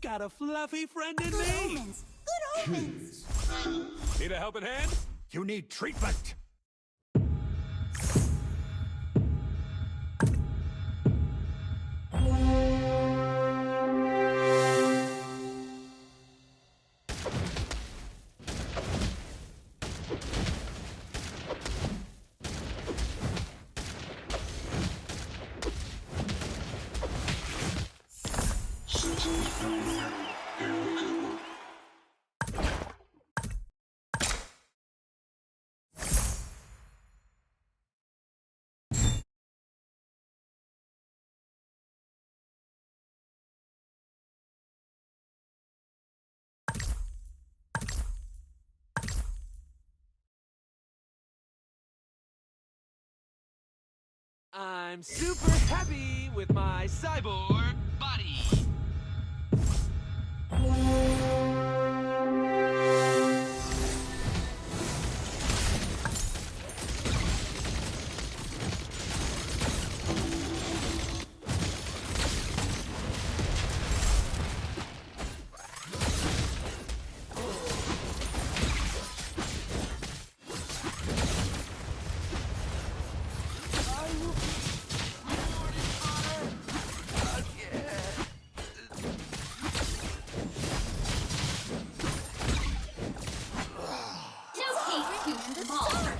You've got a fluffy friend in Good me! omens! Good omens! Need a helping hand? You need treatment. I'm super happy with my cyborg body!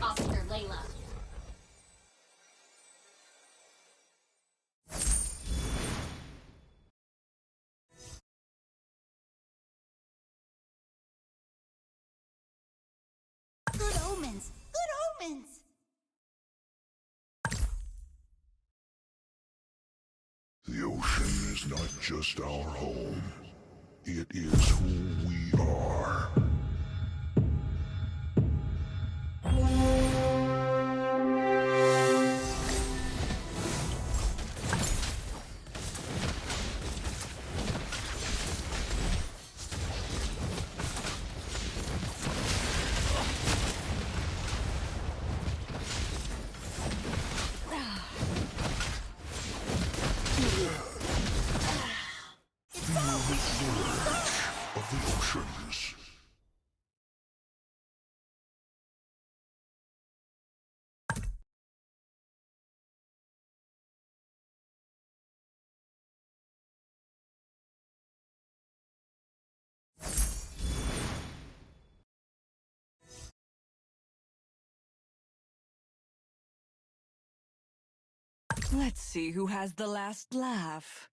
Officer Layla. Good omens! Good omens! The ocean is not just our home. It is who we are. Of the oceans. Let's see who has the last laugh.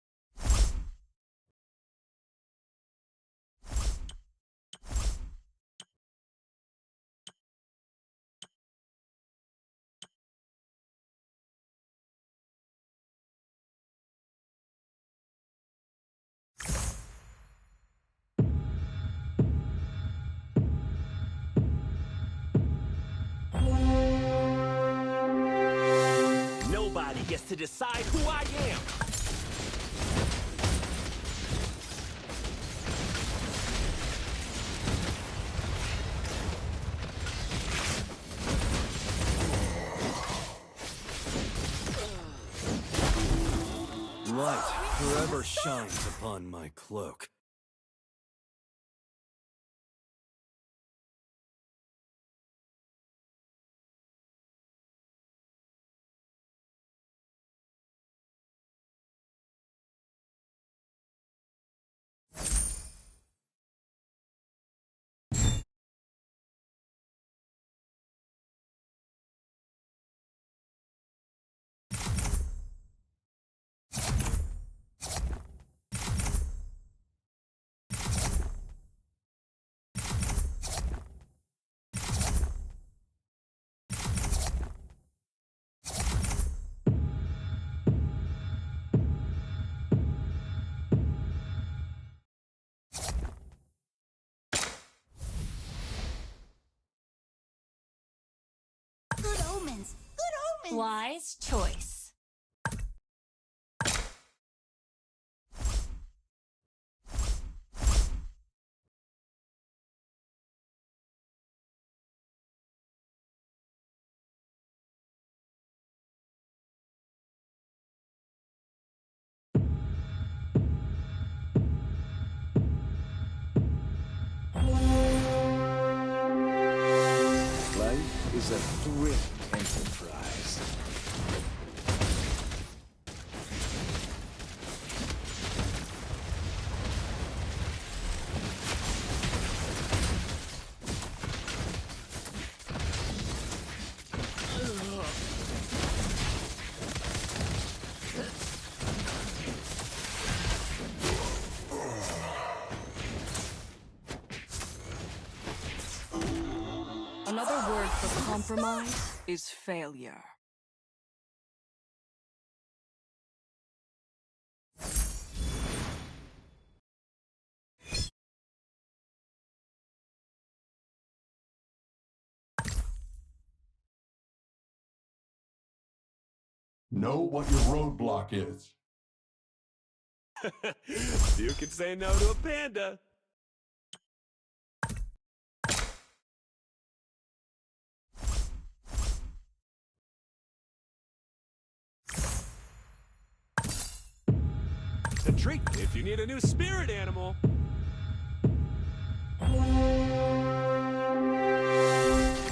Nobody gets to decide who I am. Light forever shines upon my cloak. Good omens! Good omens! Wise choice. Another word for compromise is failure. Know what your roadblock is. You can say no to a panda. It's a treat if you need a new spirit animal.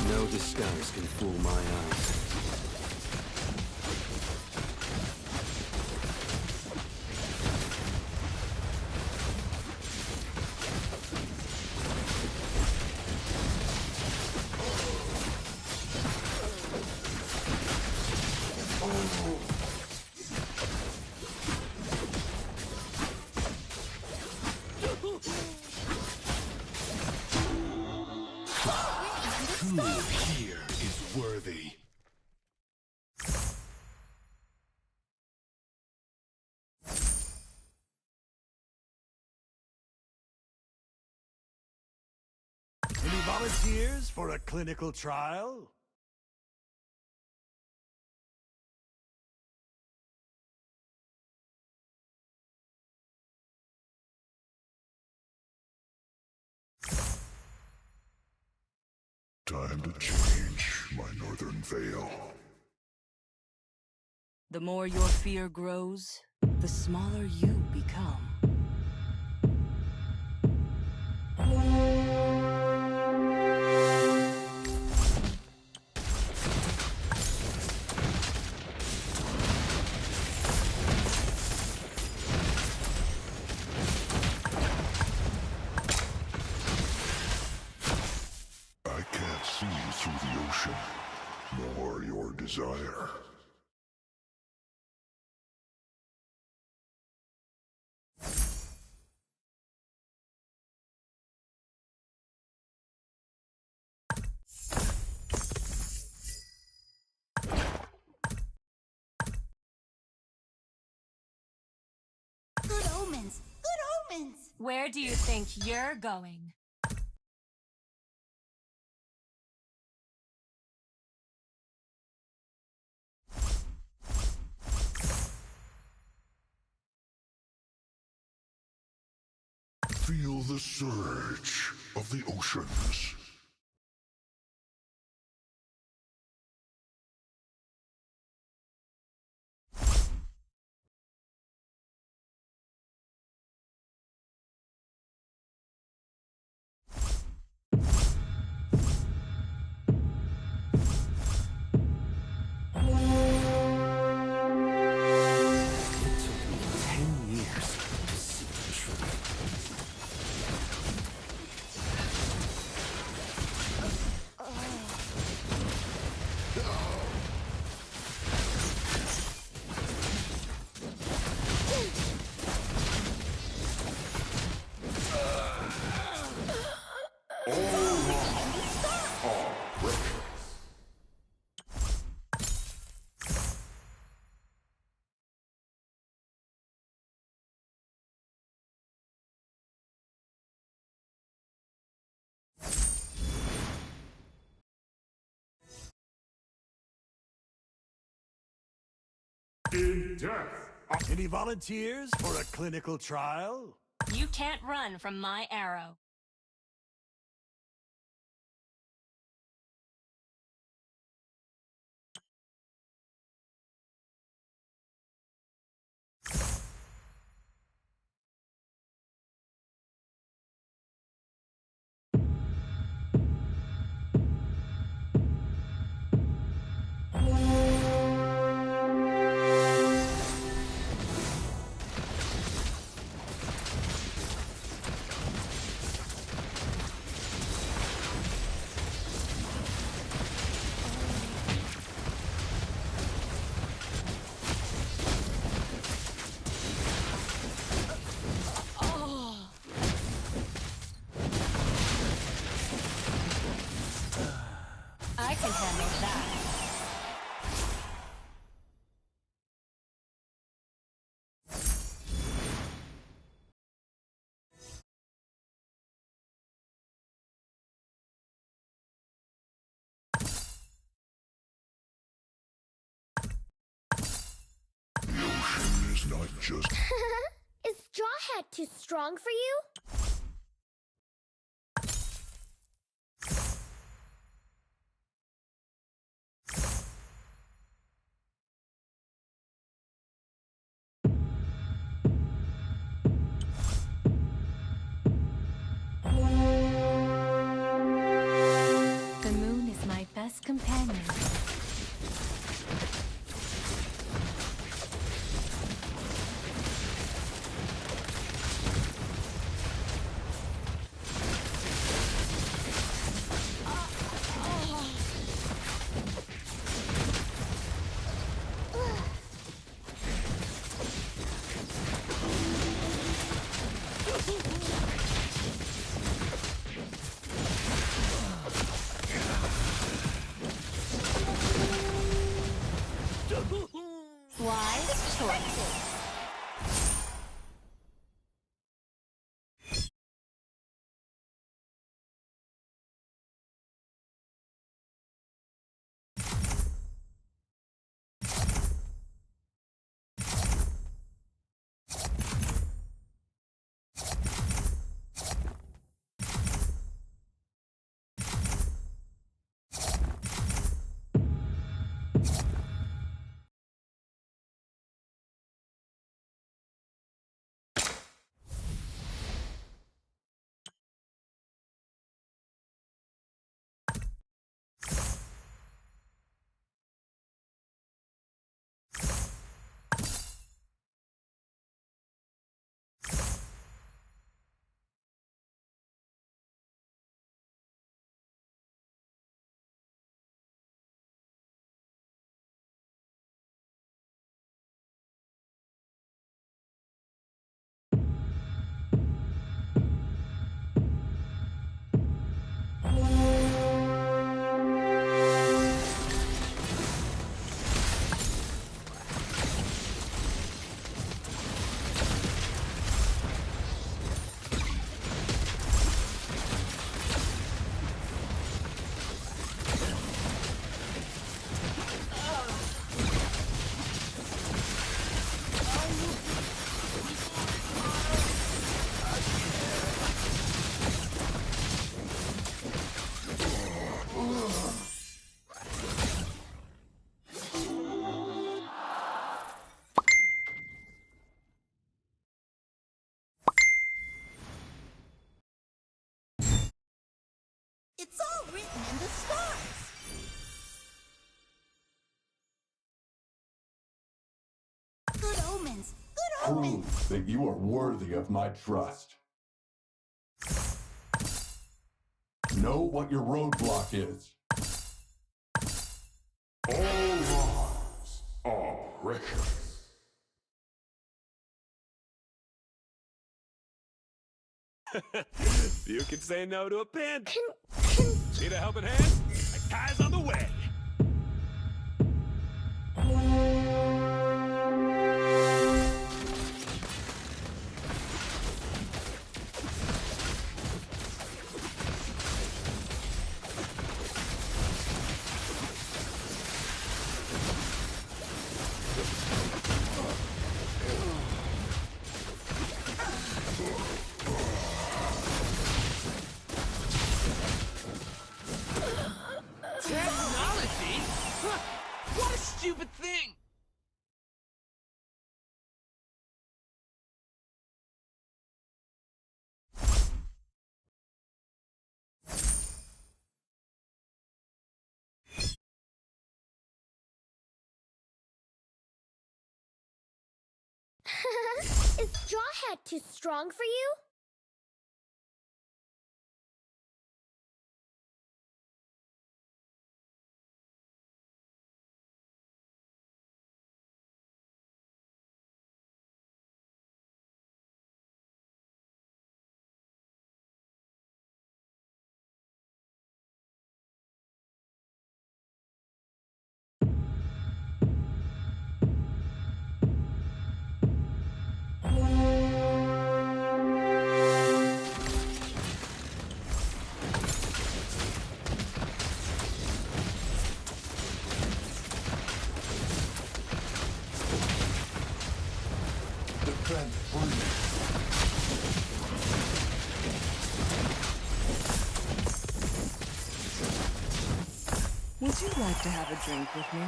No disguise can fool my eyes. Who here is worthy? Any volunteers for a clinical trial? Time to change my northern veil. The more your fear grows, the smaller you become. I can't see through the ocean, nor your desire. Good omens. Good omens. Where do you think you're going? Feel the surge of the oceans. It took me 10 years to see the truth. In death. Any volunteers for a clinical trial? You can't run from my arrow. just. Is Straw Hat too strong for you? The moon is my best companion. Wise choice. It's all written in the stars. Good omens. Good omens. Prove that you are worthy of my trust. Know what your roadblock is. All lives are precious. You can say no to a pinch. Need a helping hand? A guy's on the way. Technology? Huh, what a stupid thing! Is Straw Hat too strong for you? Would you like to have a drink with me?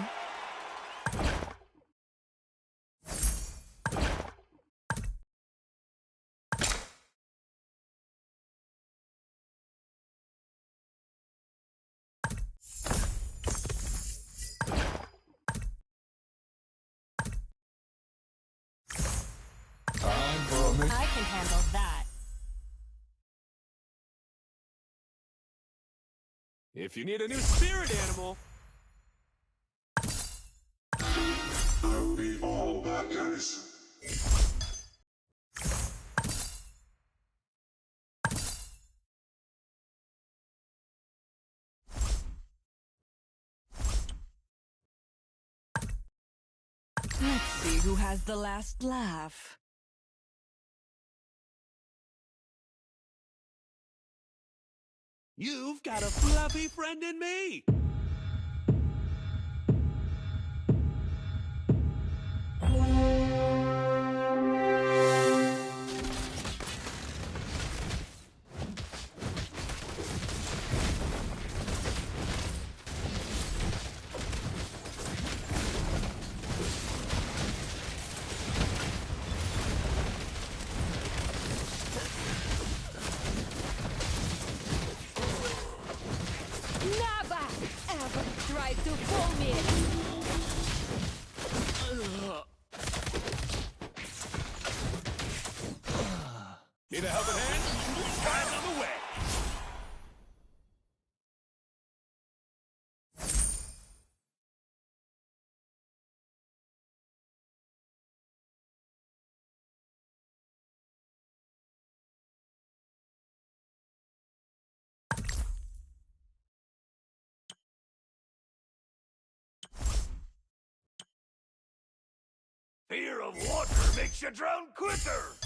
Time for a I can handle that. If you need a new spirit animal, I'll be all that is. Let's see who has the last laugh. you've got a fluffy friend in me. Never ever try to fool me. Need a helping hand? I'm on the way. Fear of water makes you drown quicker!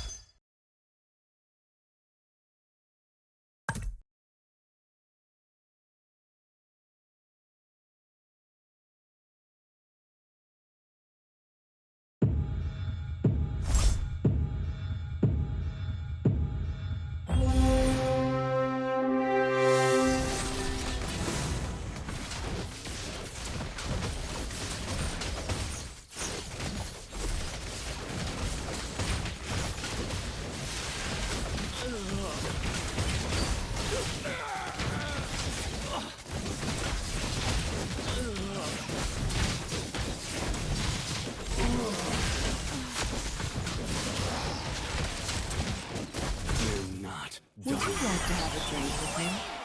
You're not Would you like to have a drink with me?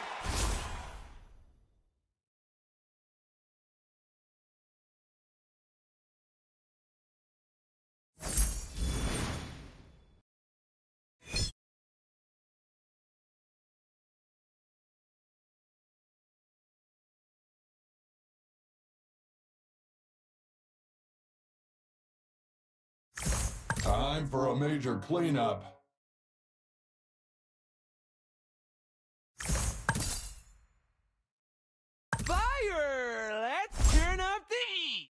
time for a major cleanup. Fire! Let's turn up the heat!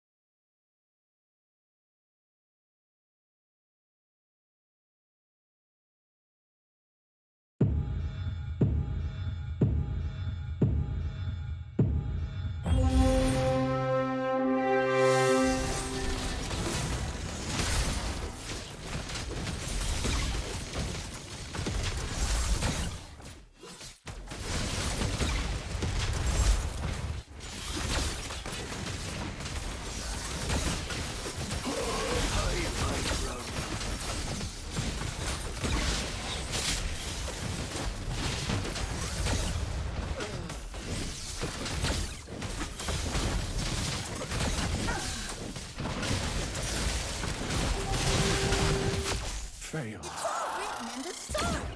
fail. Written in the stars.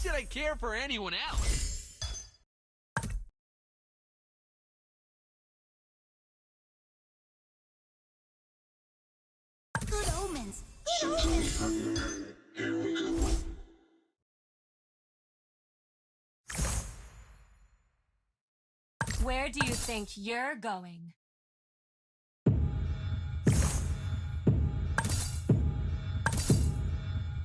should I care for anyone else? Good omens. Good omens. Where do you think you're going?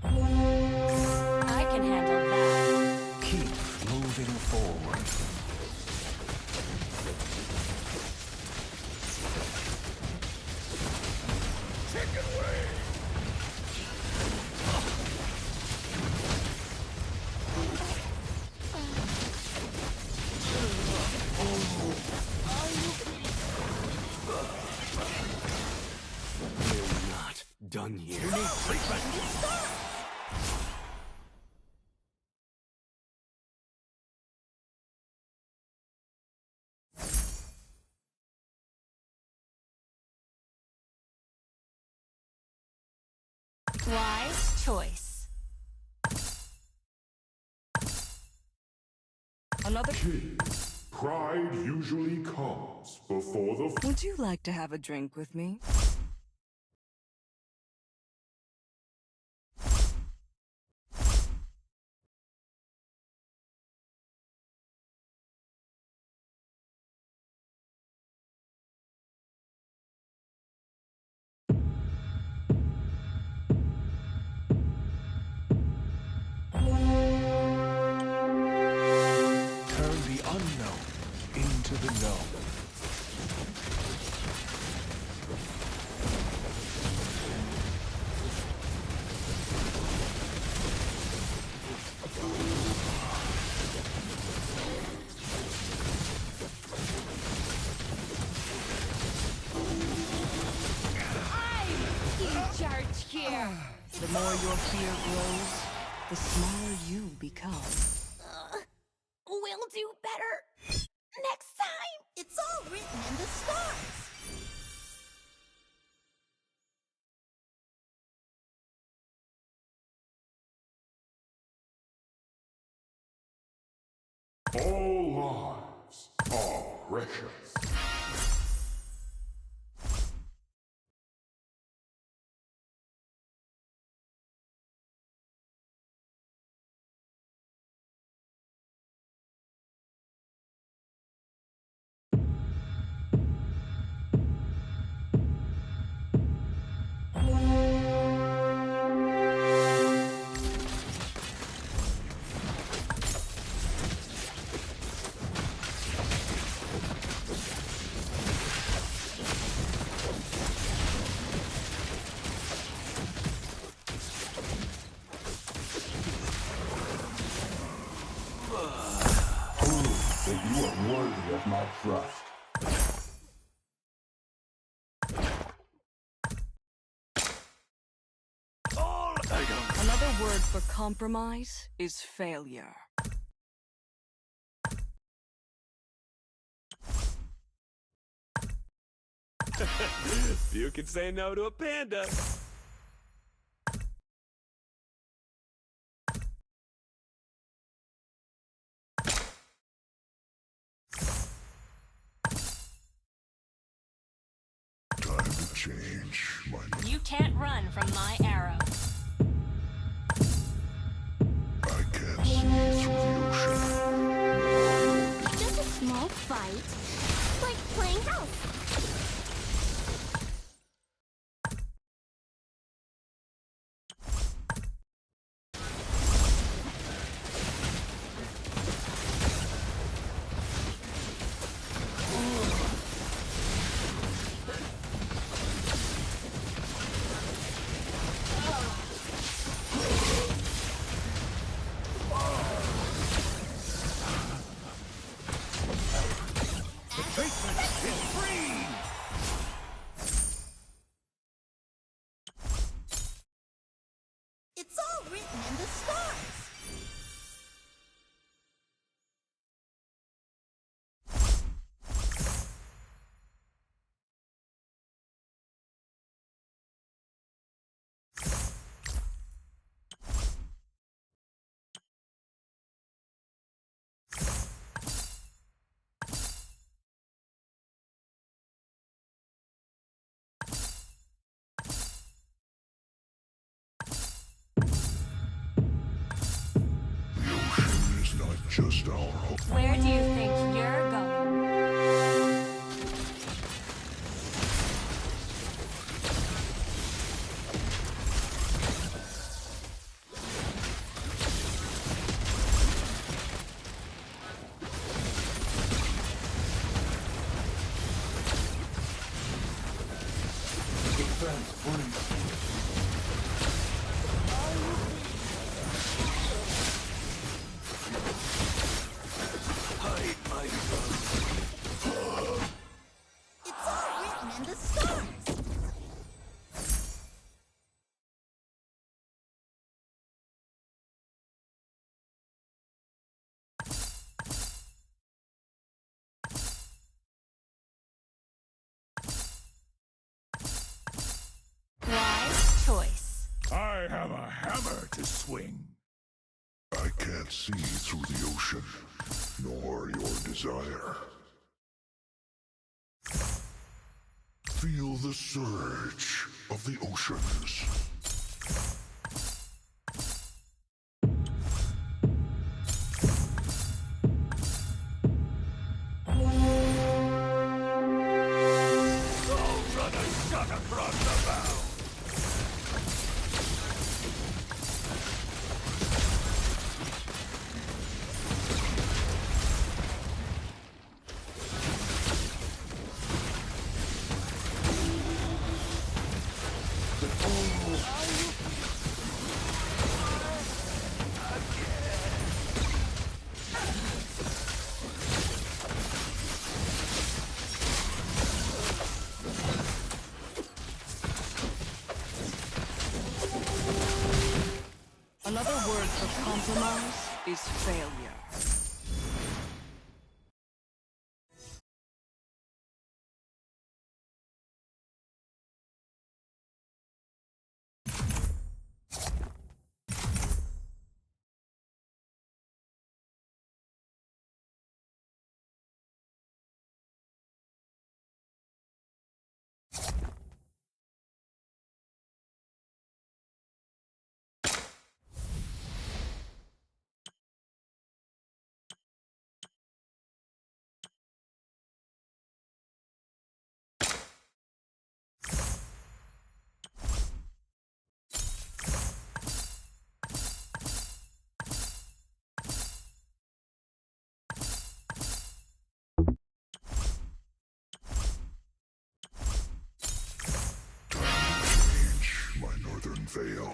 I can handle that. Keep moving forward. We're not done here. You need treatment. Wise choice. Another. Pride usually comes before the Would you like to have a drink with me? Turn the unknown into the known. I'm in charge here. The more your fear grows, the smaller you become. We'll do better next time. It's all written in the stars. all lives are precious. That you are worthy of my trust. Another word for compromise is failure. You can say no to a panda. Time to change my... You can't run from my arrow. I can't see through the ocean. Just a small fight, like playing house. just our home. Where do you think you're going? It's all written in the stars. Wise choice. I have a hammer to swing. I can't see through the ocean, nor your desire. Feel the surge of the oceans. I'll run a shot across the bow. Another word for compromise is failure. Change my northern veil.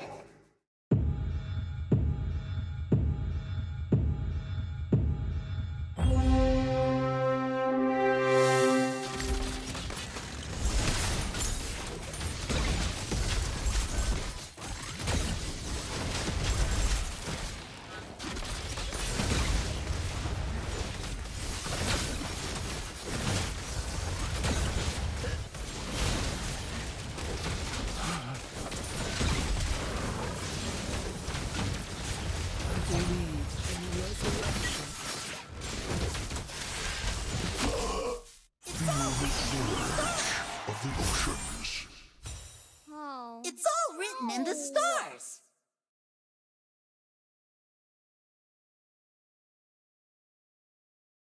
It's all written in the stars.